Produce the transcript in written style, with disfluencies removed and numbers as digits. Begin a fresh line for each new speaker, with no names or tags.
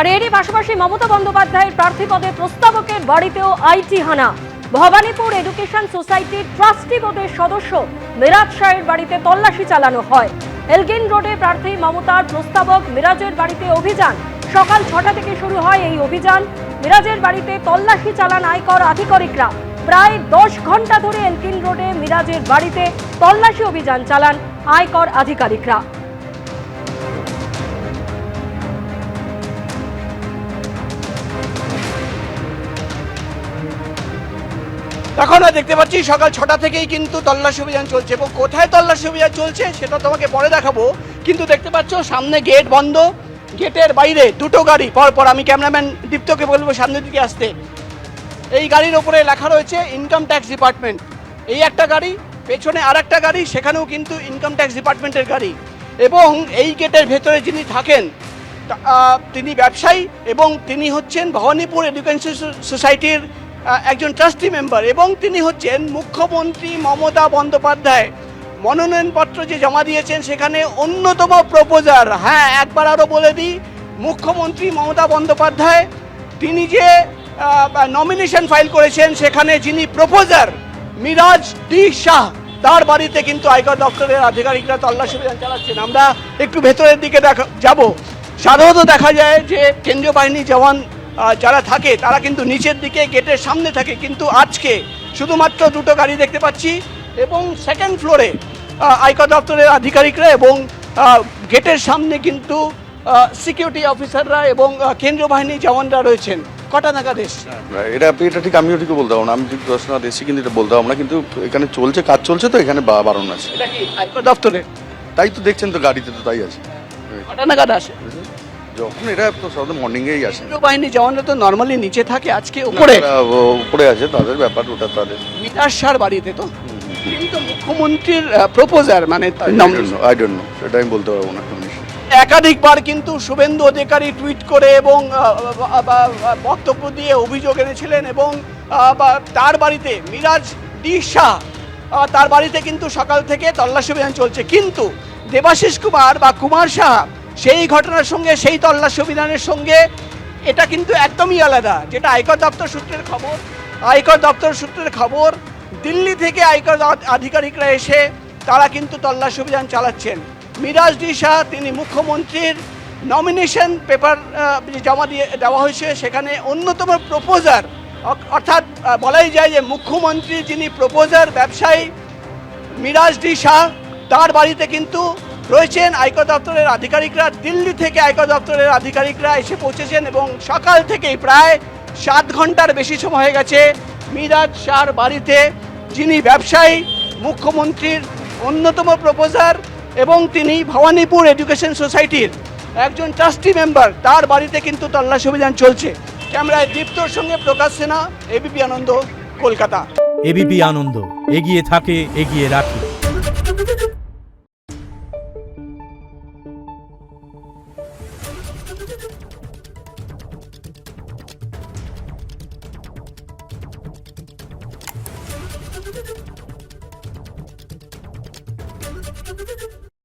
আর এরই পাশাপাশি মমতা বন্দ্যোপাধ্যায়ের প্রার্থী পদে প্রস্তাবকের বাড়িতেও আইটি হানা। ভবানীপুর এডুকেশন সোসাইটির ট্রাস্টি বোর্ডের সদস্য মিরাজ শাহের বাড়িতে তল্লাশি চালানো হয়। এলগিন রোডে প্রার্থী মমতার প্রস্তাবক মিরাজের বাড়িতে অভিযান। সকাল 6টা থেকে শুরু হয় এই অভিযান। মিরাজের বাড়িতে তল্লাশি চালান আয়কর আধিকারিকরা। প্রায় 10 ঘন্টা ধরে এলগিন রোডে মিরাজের বাড়িতে তল্লাশি অভিযান চালান আয়কর আধিকারিকরা।
এখন দেখতে পাচ্ছি সকাল 6টা থেকেই কিন্তু তল্লাশি অভিযান চলছে এবং কোথায় তল্লাশি অভিযান চলছে সেটা তোমাকে পরে দেখাবো। কিন্তু দেখতে পাচ্ছ সামনে গেট বন্ধ, গেটের বাইরে দুটো গাড়ি পরপর। আমি ক্যামেরাম্যান দীপ্তকে বলবো সামনের দিকে আসতে। এই গাড়ির ওপরে লেখা রয়েছে ইনকাম ট্যাক্স ডিপার্টমেন্ট। এই একটা গাড়ি, পেছনে আর একটা গাড়ি, সেখানেও কিন্তু ইনকাম ট্যাক্স ডিপার্টমেন্টের গাড়ি। এবং এই গেটের ভেতরে যিনি থাকেন তিনি ব্যবসায়ী এবং তিনি হচ্ছেন ভবানীপুর এডুকেশন সোসাইটির একজন ট্রাস্টি মেম্বার এবং তিনি হচ্ছেন মুখ্যমন্ত্রী মমতা বন্দ্যোপাধ্যায় মনোনয়নপত্র যে জমা দিয়েছেন সেখানে অন্যতম প্রপোজার। হ্যাঁ, একবার আরও বলে দিই, মুখ্যমন্ত্রী মমতা বন্দ্যোপাধ্যায় তিনি যে নমিনেশন ফাইল করেছেন সেখানে যিনি প্রপোজার মিরাজ ডি শাহ, তার বাড়িতে কিন্তু আয়কর দপ্তরের আধিকারিকরা তল্লাশি অভিযান চালাচ্ছেন। আমরা একটু ভেতরের দিকে যাব। সাধারণত দেখা যায় যে কেন্দ্রীয় বাহিনী জওয়ান যারা থাকে তারা কিন্তু নিচের দিকে গেটের সামনে থাকে, কিন্তু আজকে শুধুমাত্র দুটো গাড়ি দেখতে পাচ্ছি এবং সেকেন্ড ফ্লোরে আয়কর দপ্তরের আধিকারিকরা এবং গেটের সামনে কিন্তু সিকিউরিটি অফিসাররা এবং কেন্দ্রীয় বাহিনীর জওয়ানরা রয়েছেন। কটা নাগাদ এসছে
এটা ঠিক আমিও ঠিক বলতে পারবো না। আমি ঠিক 10 নাগাদ এসেছি, কিন্তু এটা বলতে পারবো না। কিন্তু এখানে চলছে, কাজ চলছে, তো এখানে বারণ আছে।
এটা কি আয়কর দপ্তরে?
তাই তো দেখছেন তো, গাড়িতে তো তাই আছে।
কটা নাগাদ আসে?
যখন এটা তো সব মর্নিংয়েই আসে।
কেন্দ্রীয় বাহিনীর জওয়ানরা তো নর্মালি নিচে থাকে, আজকে উপরে
উপরে আছে, তাদের ব্যাপার ওটা তাদের।
মিরাজ শাহর বাড়িতে তো কিন্তু মুখ্যমন্ত্রীর প্রপোজার মানে
আই ডোন্ট নো, সেটা আমি বলতে পারবো না।
একাধিকবার কিন্তু শুভেন্দু অধিকারী টুইট করে এবং বক্তব্য দিয়ে অভিযোগ এনেছিলেন এবং তার বাড়িতে মিরাজ ডি শাহ, তার বাড়িতে কিন্তু সকাল থেকে তল্লাশি অভিযান চলছে। কিন্তু দেবাশিস কুমার বা কুমার সাহা সেই ঘটনার সঙ্গে, সেই তল্লাশি অভিযানের সঙ্গে এটা কিন্তু একদমই আলাদা। যেটা আয়কর দপ্তর সূত্রের খবর, আয়কর দপ্তর সূত্রের খবর, দিল্লি থেকে আয়কর আধিকারিকরা এসে তারা কিন্তু তল্লাশি অভিযান চালাচ্ছেন। মিরাজ ডি শাহ তিনি মুখ্যমন্ত্রীর নমিনেশন পেপার জমা দেওয়া হয়েছে, সেখানে অন্যতম প্রপোজার, অর্থাৎ বলাই যায় যে মুখ্যমন্ত্রী যিনি প্রপোজার ব্যবসায়ী মিরাজ ডি শাহ, তার বাড়িতে কিন্তু রয়েছেন আয়কর দপ্তরের আধিকারিকরা। দিল্লি থেকে আয়কর দপ্তরের আধিকারিকরা এসে পৌঁছেছেন এবং সকাল থেকেই প্রায় 7 ঘন্টার বেশি সময় হয়ে গেছে মিরাজ শাহর বাড়িতে, যিনি ব্যবসায়ী, মুখ্যমন্ত্রীর অন্যতম প্রপোজার এবং তিনি ভবানীপুর এডুকেশন সোসাইটির একজন ট্রাস্টি মেম্বার, তার বাড়িতে কিন্তু তল্লাশি অভিযান চলছে। ক্যামেরায় দীপ্তর সঙ্গে প্রকাশ সিনহা, এবিপি আনন্দ, কলকাতা।
এবিপি আনন্দ, এগিয়ে থাকে, এগিয়ে রাখে।
Thank you.